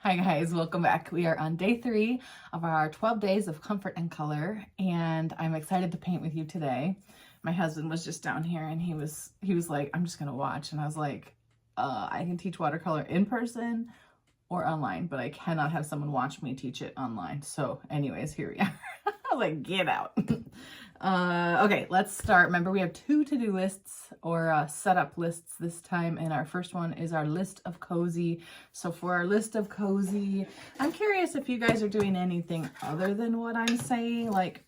Hi guys, welcome back. We are on day 3 of our 12 days of comfort and color, and I'm excited to paint with you today. My husband was just down here and he was like, I'm just gonna watch, and I was like, I can teach watercolor in person or online, but I cannot have someone watch me teach it online. So anyways, here we are. I was like, get out. Okay, let's start. Remember, we have 2 to-do lists or setup lists this time, and our first one is our list of cozy. So for our list of cozy, I'm curious if you guys are doing anything other than what I'm saying. Like,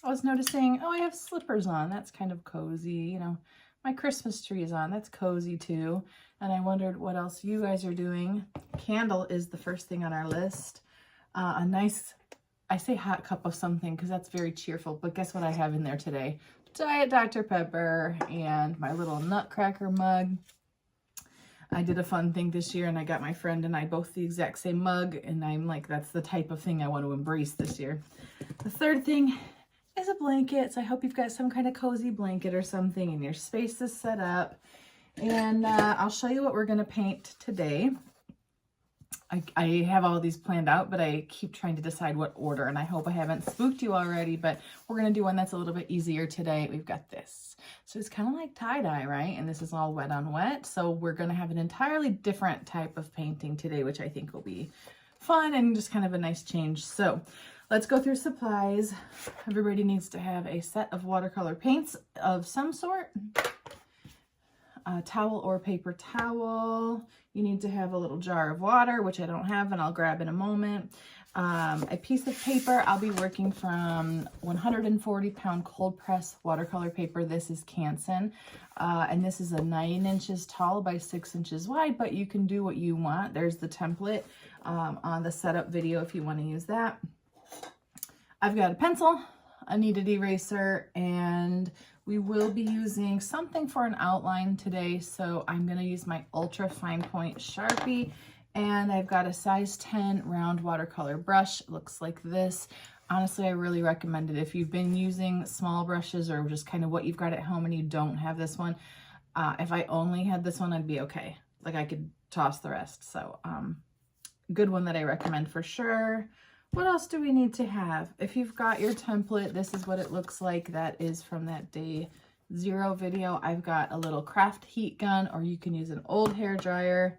I was noticing, oh, I have slippers on. That's kind of cozy. You know, my Christmas tree is on. That's cozy too. And I wondered what else you guys are doing. Candle is the first thing on our list. A nice, I say hot cup of something because that's very cheerful, but guess what I have in there today? Diet Dr. Pepper and my little nutcracker mug. I did a fun thing this year and I got my friend and I both the exact same mug, and I'm like, that's the type of thing I want to embrace this year. The third thing is a blanket. So I hope you've got some kind of cozy blanket or something and your space is set up. And I'll show you what we're going to paint today. I have all these planned out, but I keep trying to decide what order, and I hope I haven't spooked you already, but we're going to do one that's a little bit easier today. We've got this. So it's kind of like tie-dye, right? And this is all wet on wet. So we're going to have an entirely different type of painting today, which I think will be fun and just kind of a nice change. So let's go through supplies. Everybody needs to have a set of watercolor paints of some sort. A towel or paper towel. You need to have a little jar of water, which I don't have and I'll grab in a moment. A piece of paper. I'll be working from 140-pound cold press watercolor paper. This is Canson, and this is a 9 inches tall by 6 inches wide, but you can do what you want. There's the template on the setup video if you want to use that. I've got a pencil, a kneaded eraser, and we will be using something for an outline today. So I'm going to use my ultra fine point Sharpie, and I've got a size 10 round watercolor brush. It looks like this. Honestly, I really recommend it if you've been using small brushes or just kind of what you've got at home and you don't have this one. If I only had this one, I'd be okay. Like, I could toss the rest. So good one that I recommend for sure. What else do we need to have? If you've got your template, this is what it looks like. That is from that day 0 video. I've got a little craft heat gun, or you can use an old hair dryer.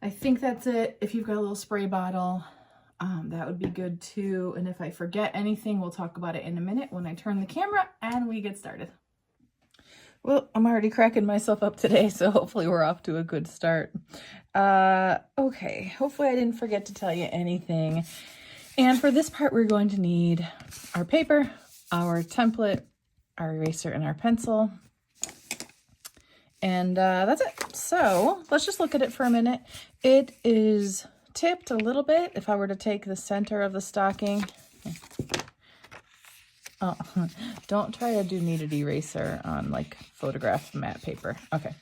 I think that's it. If you've got a little spray bottle, that would be good too. And if I forget anything, we'll talk about it in a minute when I turn the camera and we get started. Well, I'm already cracking myself up today, so hopefully we're off to a good start. Okay, hopefully I didn't forget to tell you anything. And for this part, we're going to need our paper, our template, our eraser, and our pencil. And that's it. So let's just look at it for a minute. It is tipped a little bit. If I were to take the center of the stocking, oh, don't try to do kneaded eraser on like photograph matte paper. Okay.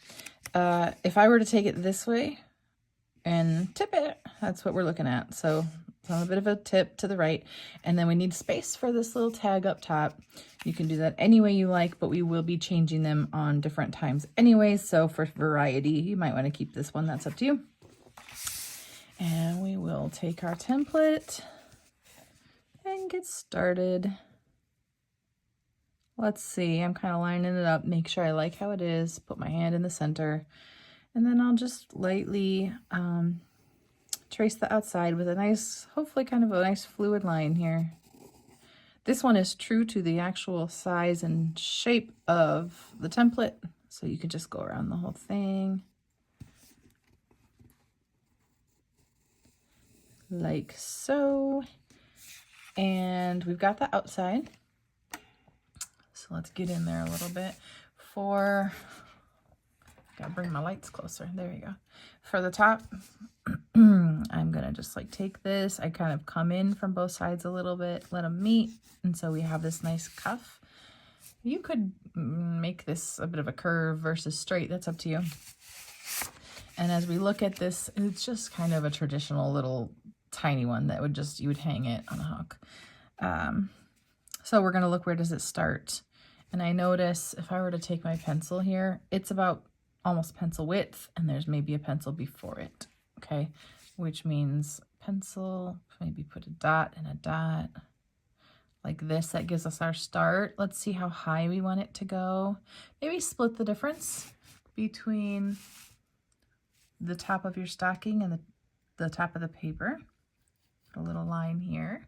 If I were to take it this way and tip it, that's what we're looking at. So it's on a bit of a tip to the right. And then we need space for this little tag up top. You can do that any way you like, but we will be changing them on different times anyway. So for variety, you might want to keep this one. That's up to you. And we will take our template and get started. Let's see, I'm kind of lining it up, make sure I like how it is, put my hand in the center, and then I'll just lightly trace the outside with a nice, hopefully kind of a nice fluid line here. This one is true to the actual size and shape of the template, so you can just go around the whole thing. Like so. And we've got the outside. So let's get in there a little bit. Gotta bring my lights closer. There you go. For the top, I'm gonna just like take this. I kind of come in from both sides a little bit, let them meet. And so we have this nice cuff. You could make this a bit of a curve versus straight. That's up to you. And as we look at this, it's just kind of a traditional little tiny one that would just, you would hang it on a hook. So we're gonna look, where does it start? And I notice if I were to take my pencil here, it's about almost pencil width, and there's maybe a pencil before it, okay? which means pencil, maybe put a dot and a dot like this. That gives us our start. Let's see how high we want it to go. Maybe split the difference between the top of your stocking and the top of the paper. Put a little line here.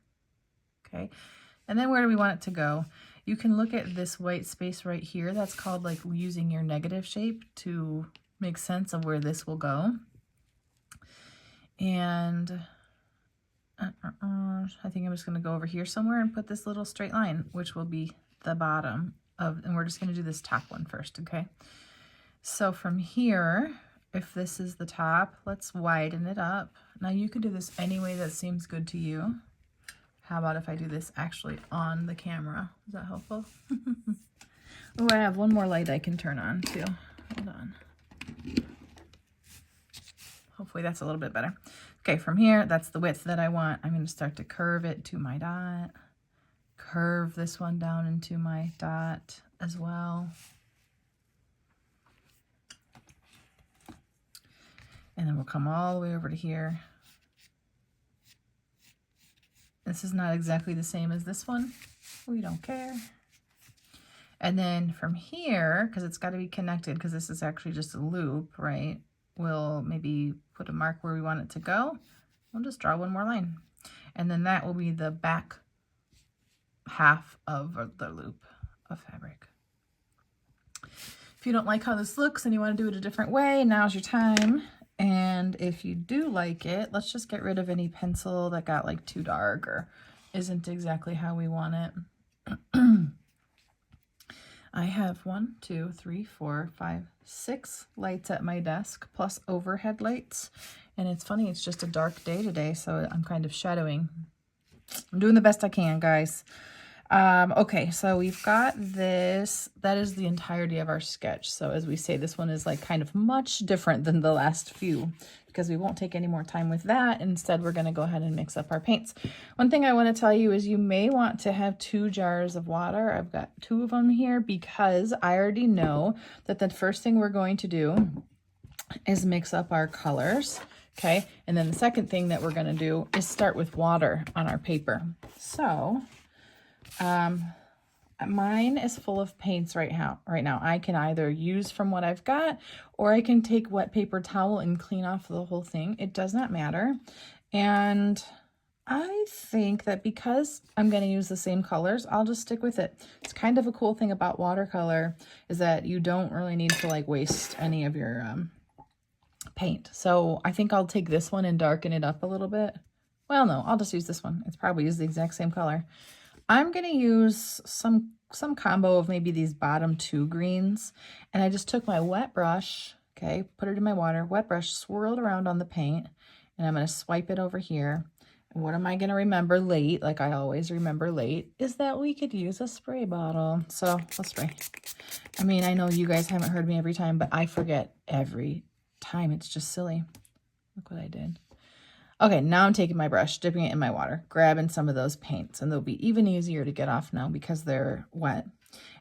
Okay. And then where do we want it to go? You can look at this white space right here. That's called like using your negative shape to make sense of where this will go. And I think I'm just going to go over here somewhere and put this little straight line, which will be the bottom of, and we're just going to do this top one first, okay? So from here, if this is the top, let's widen it up. Now you can do this any way that seems good to you. How about if I do this actually on the camera? Is that helpful? Oh, I have one more light I can turn on too. Hold on. Hopefully that's a little bit better. Okay, from here, that's the width that I want. I'm going to start to curve it to my dot. Curve this one down into my dot as well. And then we'll come all the way over to here. This is not exactly the same as this one. We don't care. And then from here, because it's got to be connected, because this is actually just a loop, right? We'll maybe put a mark where we want it to go. We'll just draw one more line. And then that will be the back half of the loop of fabric. If you don't like how this looks and you want to do it a different way, now's your time. And if you do like it, let's just get rid of any pencil that got like too dark or isn't exactly how we want it. I have 1, 2, 3, 4, 5, 6 lights at my desk plus overhead lights. And it's funny, it's just a dark day today, so I'm kind of shadowing. I'm doing the best I can, guys. Okay, so we've got this. That is the entirety of our sketch. So as we say, this one is like kind of much different than the last few because we won't take any more time with that. Instead, we're going to go ahead and mix up our paints. One thing I want to tell you is you may want to have 2 jars of water. I've got 2 of them here because I already know that the first thing we're going to do is mix up our colors. Okay, and then the second thing that we're going to do is start with water on our paper. So mine is full of paints right now. I can either use from what I've got, or I can take wet paper towel and clean off the whole thing. It does not matter. And I think that because I'm going to use the same colors, I'll just stick with it. It's kind of a cool thing about watercolor is that you don't really need to like waste any of your paint. So I think I'll take this one and darken it up a little bit. Well, no, I'll just use this one. It's probably is the exact same color. I'm going to use some combo of maybe these bottom 2 greens. And I just took my wet brush, okay, put it in my water, wet brush, swirled around on the paint, and I'm going to swipe it over here. And what am I going to remember late, like I always remember late, is that we could use a spray bottle. So let's spray. I mean, I know you guys haven't heard me every time, but I forget every time. It's just silly. Look what I did. Okay, now I'm taking my brush, dipping it in my water, grabbing some of those paints, and they'll be even easier to get off now because they're wet.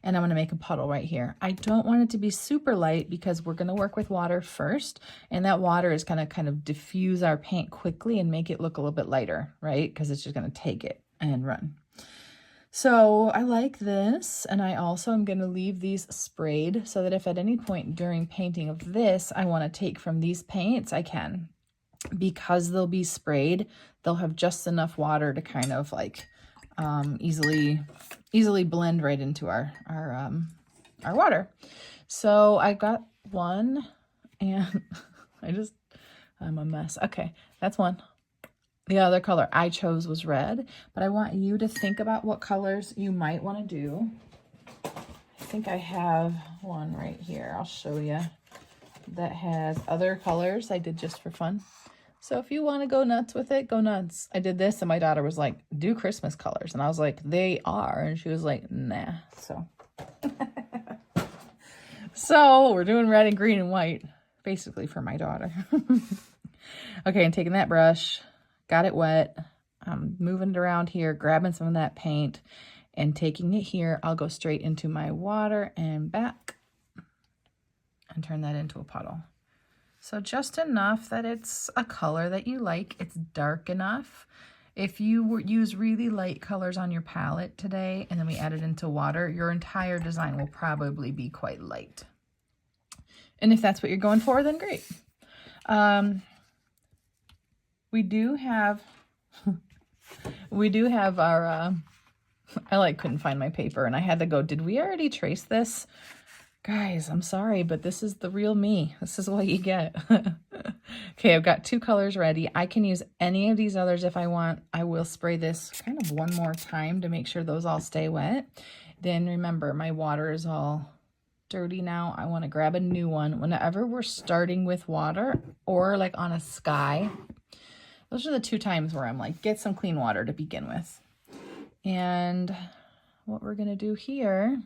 And I'm going to make a puddle right here. I don't want it to be super light because we're going to work with water first, and that water is going to kind of diffuse our paint quickly and make it look a little bit lighter, right? Because it's just going to take it and run. So I like this, and I also am going to leave these sprayed so that if at any point during painting of this, I want to take from these paints, I can. Because they'll be sprayed, they'll have just enough water to kind of like easily blend right into our water. So I got one, and I'm a mess. Okay, that's one. The other color I chose was red, but I want you to think about what colors you might want to do. I think I have one right here. I'll show you that has other colors I did just for fun. So if you want to go nuts with it, go nuts. I did this and my daughter was like, do Christmas colors. And I was like, they are. And she was like, nah. So, so we're doing red and green and white, basically for my daughter. Okay, and taking that brush, got it wet. I'm moving it around here, grabbing some of that paint and taking it here. I'll go straight into my water and back and turn that into a puddle. So just enough that it's a color that you like. It's dark enough. If you use really light colors on your palette today and then we add it into water, your entire design will probably be quite light. And if that's what you're going for, then great. We do have our, I couldn't find my paper and I had to go, did we already trace this? Guys, I'm sorry, but this is the real me. This is what you get. Okay, I've got 2 colors ready. I can use any of these others if I want. I will spray this kind of one more time to make sure those all stay wet. Then remember, my water is all dirty now. I want to grab a new one. Whenever we're starting with water or like on a sky, those are the 2 times where I'm like, get some clean water to begin with. And what we're going to do here,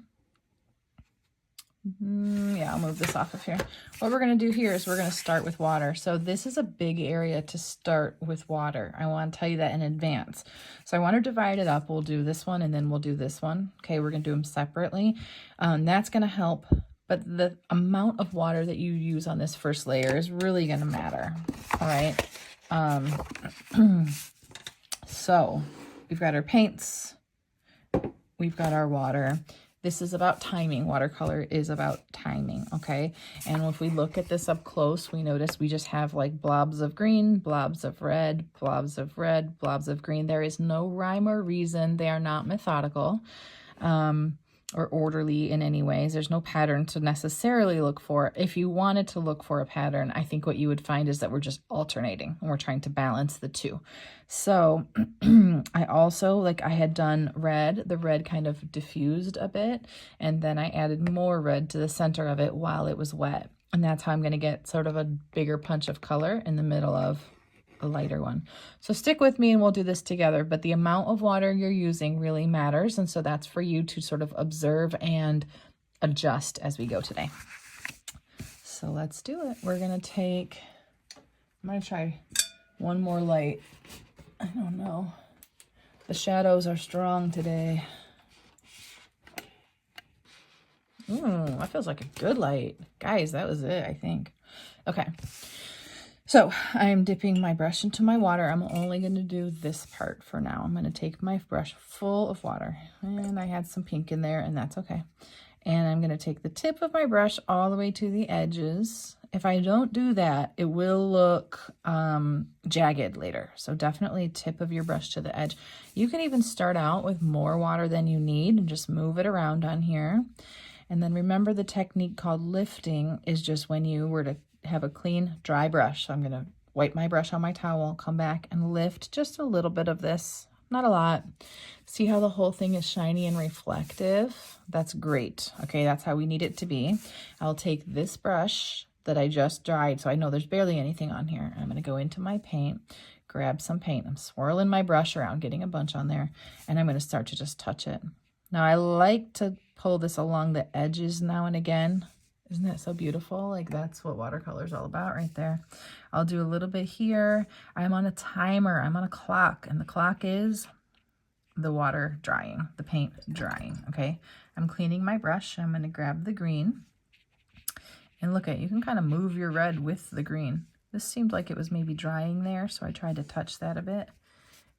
yeah, I'll move this off of here. What we're going to do here is we're going to start with water. So this is a big area to start with water. I want to tell you that in advance. So I want to divide it up. We'll do this one and then we'll do this one. Okay, we're going to do them separately. That's going to help. But the amount of water that you use on this first layer is really going to matter. All right. So we've got our paints. We've got our water. This is about timing. Watercolor is about timing, okay? And if we look at this up close, we notice we just have like blobs of green, blobs of red, blobs of red, blobs of green. There is no rhyme or reason. They are not methodical or orderly in any ways. There's no pattern to necessarily look for. If you wanted to look for a pattern, I think what you would find is that we're just alternating and we're trying to balance the 2. So I also, I had done red, the red kind of diffused a bit, and then I added more red to the center of it while it was wet. And that's how I'm going to get sort of a bigger punch of color in the middle of a lighter one. So stick with me and we'll do this together, but the amount of water you're using really matters. And so that's for you to sort of observe and adjust as we go today. So let's do it. We're going to I'm going to try one more light. I don't know. The shadows are strong today. That feels like a good light. Guys, that was it, I think. Okay. So I'm dipping my brush into my water. I'm only going to do this part for now. I'm going to take my brush full of water, and I had some pink in there, and that's okay. And I'm going to take the tip of my brush all the way to the edges. If I don't do that, it will look jagged later. So definitely tip of your brush to the edge. You can even start out with more water than you need and just move it around on here. And then remember, the technique called lifting is just when you were to have a clean, dry brush. So I'm going to wipe my brush on my towel, come back and lift just a little bit of this, not a lot. See how the whole thing is shiny and reflective? That's great. Okay, that's how we need it to be. I'll take this brush that I just dried, so I know there's barely anything on here. I'm going to go into my paint, grab some paint. I'm swirling my brush around, getting a bunch on there, and I'm going to start to just touch it. Now, I like to pull this along the edges now and again. Isn't that so beautiful? Like, that's what watercolor is all about right there. I'll do a little bit here. I'm on a timer. I'm on a clock, and the clock is the water drying, the paint drying, okay? I'm cleaning my brush. I'm going to grab the green. And look at, you can kind of move your red with the green. This seemed like it was maybe drying there, so I tried to touch that a bit.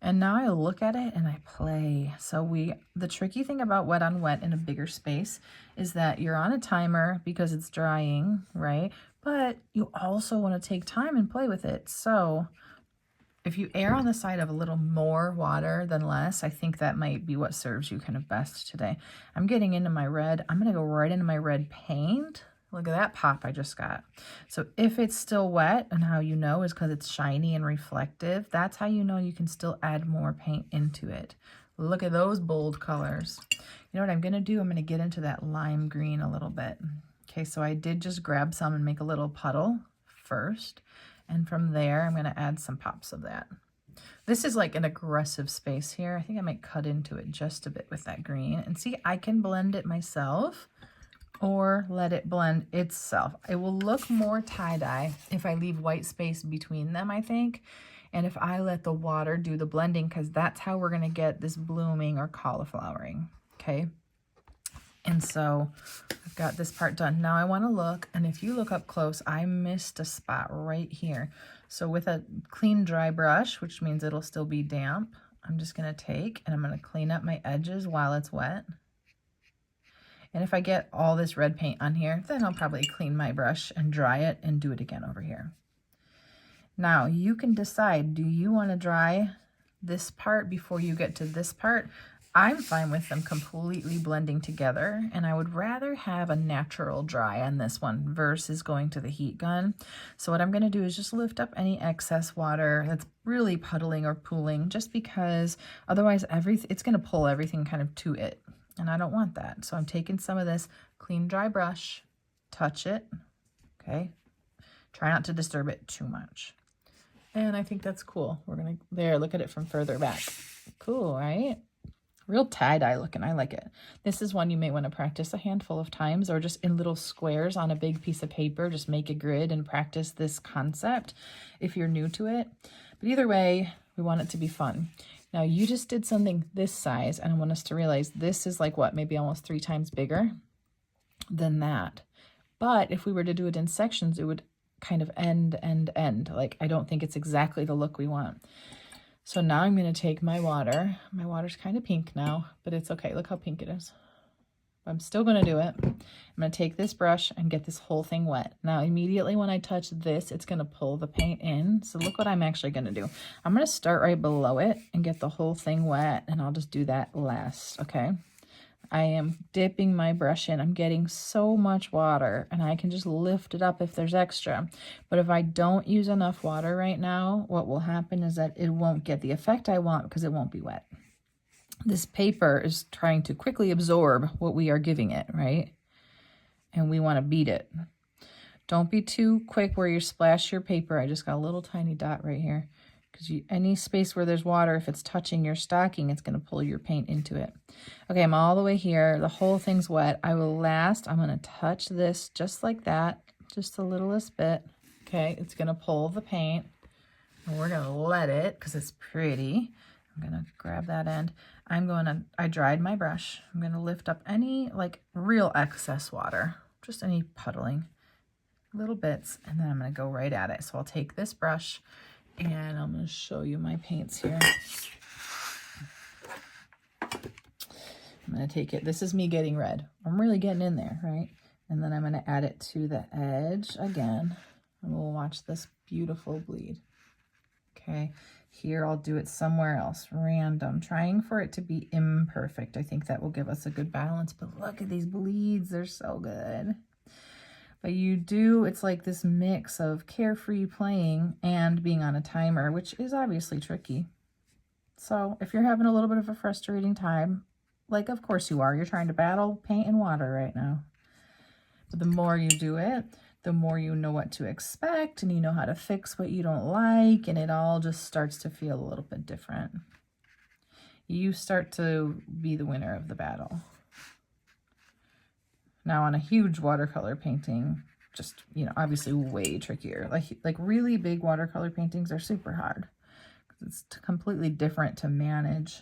And now I look at it and I play. So the tricky thing about wet on wet in a bigger space is that you're on a timer because it's drying, right? But you also want to take time and play with it. So if you err on the side of a little more water than less, I think that might be what serves you kind of best today. I'm getting into my red. I'm going to go right into my red paint. Look at that pop I just got. So if it's still wet, and how you know is because it's shiny and reflective, that's how you know you can still add more paint into it. Look at those bold colors. You know what I'm going to do? I'm going to get into that lime green a little bit. Okay, so I did just grab some and make a little puddle first. And from there, I'm going to add some pops of that. This is like an aggressive space here. I think I might cut into it just a bit with that green. And see, I can blend it myself, or let it blend itself. It will look more tie-dye if I leave white space between them, I think. And if I let the water do the blending, because that's how we're going to get this blooming or cauliflowering, okay? And so I've got this part done. Now I want to look, and if you look up close, I missed a spot right here. So with a clean dry brush, which means it'll still be damp, I'm just going to take and I'm going to clean up my edges while it's wet. And if I get all this red paint on here, then I'll probably clean my brush and dry it and do it again over here. Now you can decide, do you want to dry this part before you get to this part? I'm fine with them completely blending together, and I would rather have a natural dry on this one versus going to the heat gun. So what I'm going to do is just lift up any excess water that's really puddling or pooling, just because otherwise it's going to pull everything kind of to it, and I don't want that. So I'm taking some of this clean dry brush, touch it, okay? Try not to disturb it too much. And I think that's cool. We're going to, there, look at it from further back. Cool, right? Real tie-dye looking. I like it. This is one you may want to practice a handful of times, or just in little squares on a big piece of paper. Just make a grid and practice this concept if you're new to it. But either way, we want it to be fun. Now you just did something this size, and I want us to realize this is like what, maybe almost 3 times bigger than that. But if we were to do it in sections, it would kind of end. Like, I don't think it's exactly the look we want. So now I'm going to take my water. My water's kind of pink now, but it's okay. Look how pink it is. I'm still going to do it. I'm going to take this brush and get this whole thing wet. Now, immediately when I touch this, it's going to pull the paint in. So look what I'm actually going to do. I'm going to start right below it and get the whole thing wet, and I'll just do that last, okay? I am dipping my brush in. I'm getting so much water, and I can just lift it up if there's extra. But if I don't use enough water right now, what will happen is that it won't get the effect I want because it won't be wet. This paper is trying to quickly absorb what we are giving it, right? And we want to beat it. Don't be too quick where you splash your paper. I just got a little tiny dot right here. Because any space where there's water, if it's touching your stocking, it's going to pull your paint into it. Okay, I'm all the way here. The whole thing's wet. I'm going to touch this just like that, just the littlest bit. Okay, it's going to pull the paint. And we're going to let it, because it's pretty. I'm going to grab that end. I dried my brush. I'm going to lift up any, like, real excess water, just any puddling, little bits, and then I'm going to go right at it. So I'll take this brush, and I'm going to show you my paints here. I'm going to take it. This is me getting red. I'm really getting in there, right? And then I'm going to add it to the edge again. And we'll watch this beautiful bleed. Okay. Here, I'll do it somewhere else. Random. Trying for it to be imperfect. I think that will give us a good balance. But look at these bleeds. They're so good. But it's like this mix of carefree playing and being on a timer, which is obviously tricky. So if you're having a little bit of a frustrating time, like of course you are, you're trying to battle paint and water right now. But the more you do it, the more you know what to expect, and you know how to fix what you don't like, and it all just starts to feel a little bit different. You start to be the winner of the battle. Now on a huge watercolor painting, just, obviously way trickier. Like really big watercolor paintings are super hard. It's completely different to manage.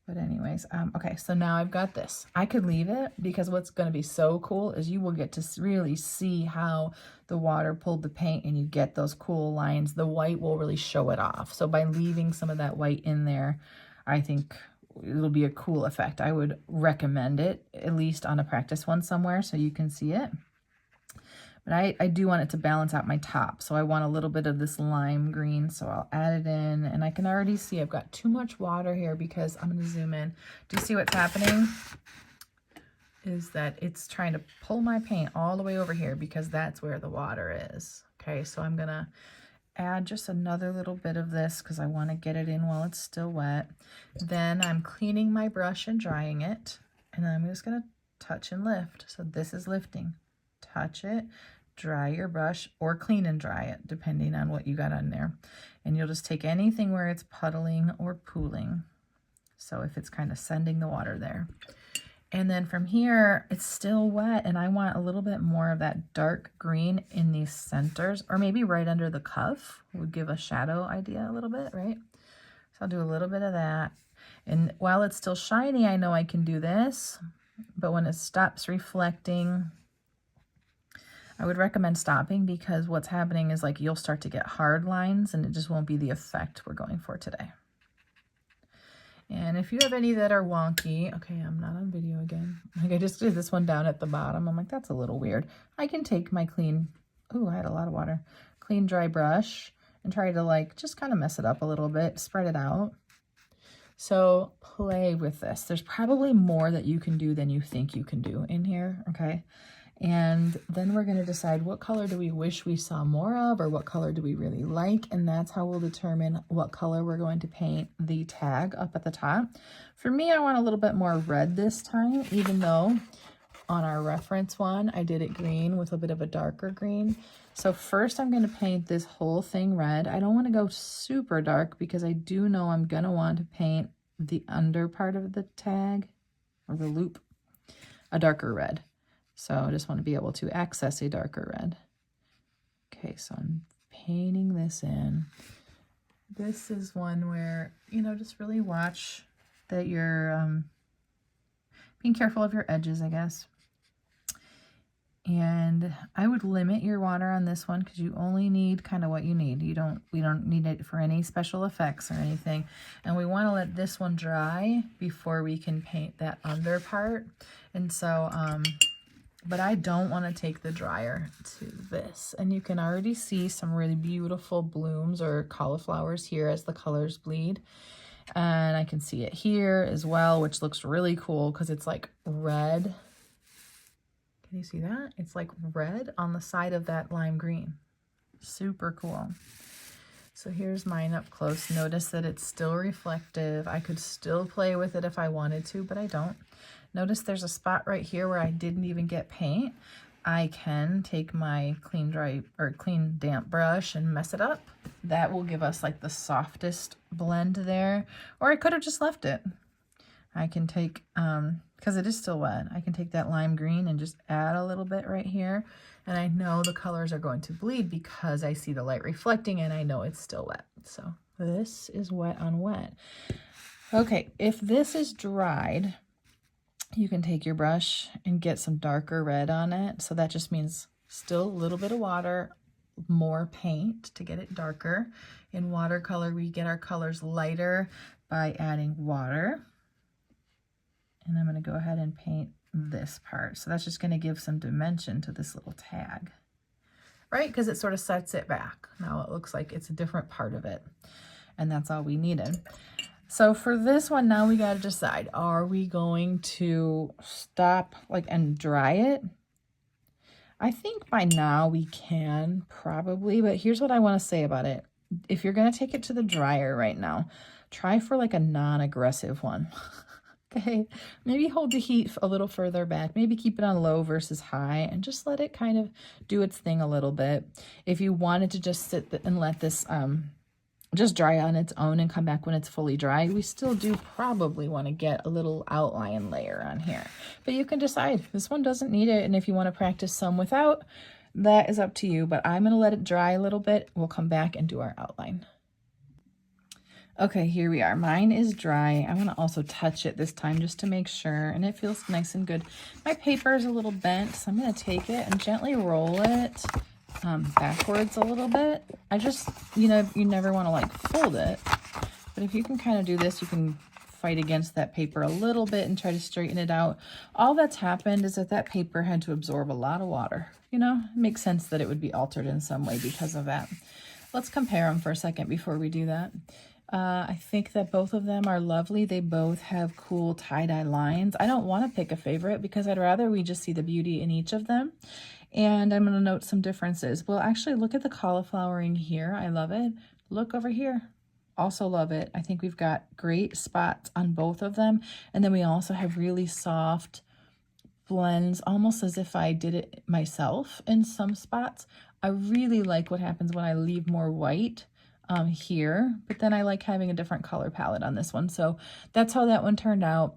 But anyways, okay, so now I've got this. I could leave it, because what's going to be so cool is you will get to really see how the water pulled the paint, and you get those cool lines. The white will really show it off. So by leaving some of that white in there, I think it'll be a cool effect. I would recommend it, at least on a practice one somewhere, so you can see it. But I do want it to balance out my top. So I want a little bit of this lime green. So I'll add it in. And I can already see I've got too much water here, because I'm going to zoom in. Do you see what's happening? Is that it's trying to pull my paint all the way over here, because that's where the water is. Okay, so I'm going to add just another little bit of this, because I want to get it in while it's still wet. Then I'm cleaning my brush and drying it. And then I'm just going to touch and lift. So this is lifting. Touch it, dry your brush, or clean and dry it, depending on what you got on there. And you'll just take anything where it's puddling or pooling. So if it's kind of sending the water there. And then from here, it's still wet, and I want a little bit more of that dark green in these centers, or maybe right under the cuff would give a shadow idea a little bit, right? So I'll do a little bit of that. And while it's still shiny, I know I can do this, but when it stops reflecting, I would recommend stopping, because what's happening is like you'll start to get hard lines and it just won't be the effect we're going for today. And if you have any that are wonky, okay, I'm not on video again. Like I just did this one down at the bottom. I'm like, that's a little weird. I can take my clean, ooh, I had a lot of water, clean dry brush and try to like just kind of mess it up a little bit, spread it out. So play with this. There's probably more that you can do than you think you can do in here, okay? And then we're going to decide what color do we wish we saw more of, or what color do we really like, and that's how we'll determine what color we're going to paint the tag up at the top. For me, I want a little bit more red this time, even though on our reference one, I did it green with a bit of a darker green. So first I'm going to paint this whole thing red. I don't want to go super dark because I do know I'm going to want to paint the under part of the tag or the loop a darker red. So I just want to be able to access a darker red. Okay, so I'm painting this in. This is one where, you know, just really watch that you're being careful of your edges, I guess. And I would limit your water on this one because you only need kind of what you need. We don't need it for any special effects or anything. And we want to let this one dry before we can paint that under part. And so, but I don't want to take the dryer to this. And you can already see some really beautiful blooms or cauliflowers here as the colors bleed. And I can see it here as well, which looks really cool because it's like red. Can you see that? It's like red on the side of that lime green. Super cool. So here's mine up close. Notice that it's still reflective. I could still play with it if I wanted to, but I don't. Notice there's a spot right here where I didn't even get paint. I can take my clean damp brush and mess it up. That will give us like the softest blend there. Or I could have just left it. I can take, because it is still wet, I can take that lime green and just add a little bit right here. And I know the colors are going to bleed because I see the light reflecting and I know it's still wet. So this is wet on wet. Okay, if this is dried, you can take your brush and get some darker red on it. So that just means still a little bit of water, more paint to get it darker. In watercolor, we get our colors lighter by adding water. And I'm going to go ahead and paint this part. So that's just going to give some dimension to this little tag, right? Because it sort of sets it back. Now it looks like it's a different part of it. And that's all we needed. So for this one, now we got to decide, are we going to stop and dry it? I think by now we can probably, but here's what I want to say about it. If you're going to take it to the dryer right now, try for like a non-aggressive one. Okay, maybe hold the heat a little further back, maybe keep it on low versus high and just let it kind of do its thing a little bit. If you wanted to just sit and let this just dry on its own and come back when it's fully dry, we still do probably want to get a little outline layer on here. But you can decide, this one doesn't need it, and if you want to practice some without, that is up to you. But I'm going to let it dry a little bit. We'll come back and do our outline. Okay, here we are. Mine is dry. I want to also touch it this time just to make sure, and it feels nice and good. My paper is a little bent, so I'm going to take it and gently roll it backwards a little bit. I just, you never want to fold it, but if you can kind of do this, you can fight against that paper a little bit and try to straighten it out. All that's happened is that paper had to absorb a lot of water. It makes sense that it would be altered in some way because of that. Let's compare them for a second before we do that. I think that both of them are lovely. They both have cool tie-dye lines. I don't want to pick a favorite because I'd rather we just see the beauty in each of them. And I'm going to note some differences. Well, actually, look at the cauliflowering here. I love it. Look over here. Also love it. I think we've got great spots on both of them. And then we also have really soft blends, almost as if I did it myself in some spots. I really like what happens when I leave more white here, but then I like having a different color palette on this one. So that's how that one turned out.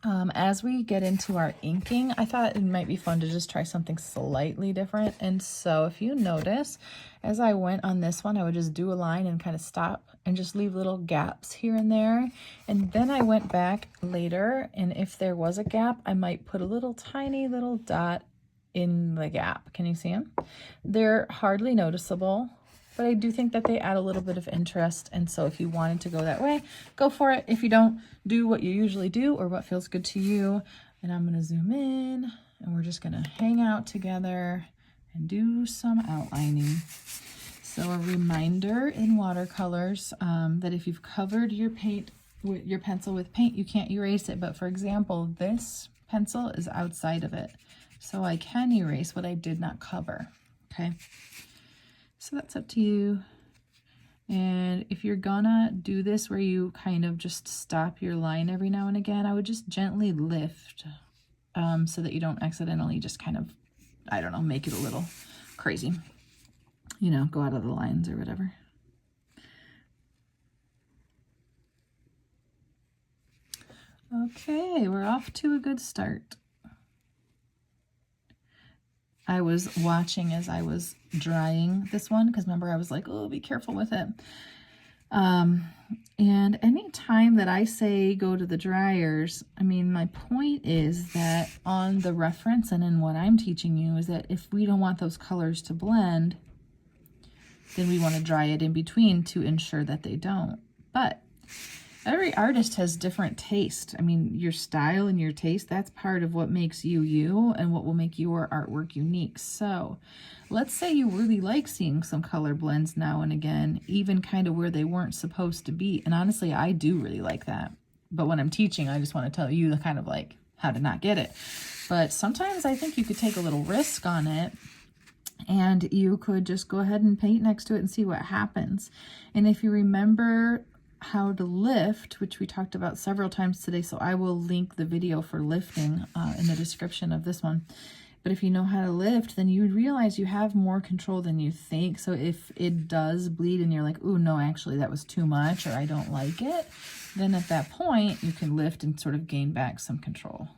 As we get into our inking, I thought it might be fun to just try something slightly different. And so if you notice, as I went on this one, I would just do a line and kind of stop and just leave little gaps here and there. And then I went back later, and if there was a gap, I might put a little tiny little dot in the gap. Can you see them? They're hardly noticeable, but I do think that they add a little bit of interest. And so if you wanted to go that way, go for it. If you don't, do what you usually do or what feels good to you. And I'm gonna zoom in, and we're just gonna hang out together and do some outlining. So a reminder in watercolors that if you've covered your paint with your pencil with paint, you can't erase it. But for example, this pencil is outside of it, so I can erase what I did not cover. Okay, so that's up to you. And if you're gonna do this where you kind of just stop your line every now and again, I would just gently lift so that you don't accidentally just kind of, I don't know, make it a little crazy, you know, go out of the lines or whatever. Okay, we're off to a good start. I was watching as I was drying this one, because remember I was like, oh, be careful with it. And any time that I say go to the dryers, I mean, my point is that on the reference and in what I'm teaching you is that if we don't want those colors to blend, then we want to dry it in between to ensure that they don't. But every artist has different taste. I mean, your style and your taste, that's part of what makes you you and what will make your artwork unique. So let's say you really like seeing some color blends now and again, even kind of where they weren't supposed to be. And honestly, I do really like that. But when I'm teaching, I just want to tell you the kind of like how to not get it. But sometimes I think you could take a little risk on it, and you could just go ahead and paint next to it and see what happens. And if you remember how to lift, which we talked about several times today, so I will link the video for lifting in the description of this one. But if you know how to lift, then you would realize you have more control than you think. So if it does bleed and you're like, oh no, actually that was too much, or I don't like it, then at that point you can lift and sort of gain back some control.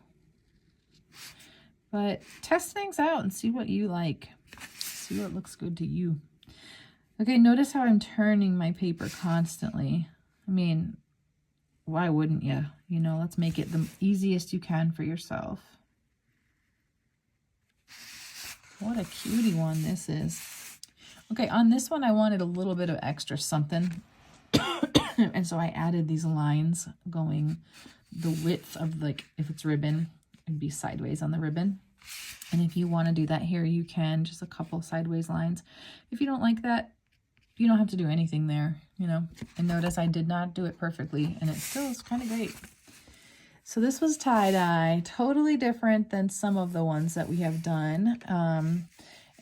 But test things out and see what you like. See what looks good to you. Okay, notice how I'm turning my paper constantly. I mean, why wouldn't you? You know, let's make it the easiest you can for yourself. What a cutie one this is. Okay, on this one, I wanted a little bit of extra something. And so I added these lines going the width of, like, if it's ribbon, it'd be sideways on the ribbon. And if you want to do that here, you can, just a couple sideways lines. If you don't like that, you don't have to do anything there, you know. And notice I did not do it perfectly, and it still is kind of great. So this was tie-dye, totally different than some of the ones that we have done.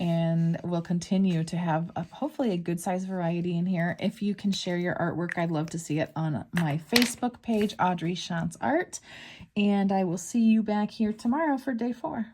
And we'll continue to have hopefully a good size variety in here. If you can share your artwork, I'd love to see it on my Facebook page, Audrey Shantz Art. And I will see you back here tomorrow for day 4.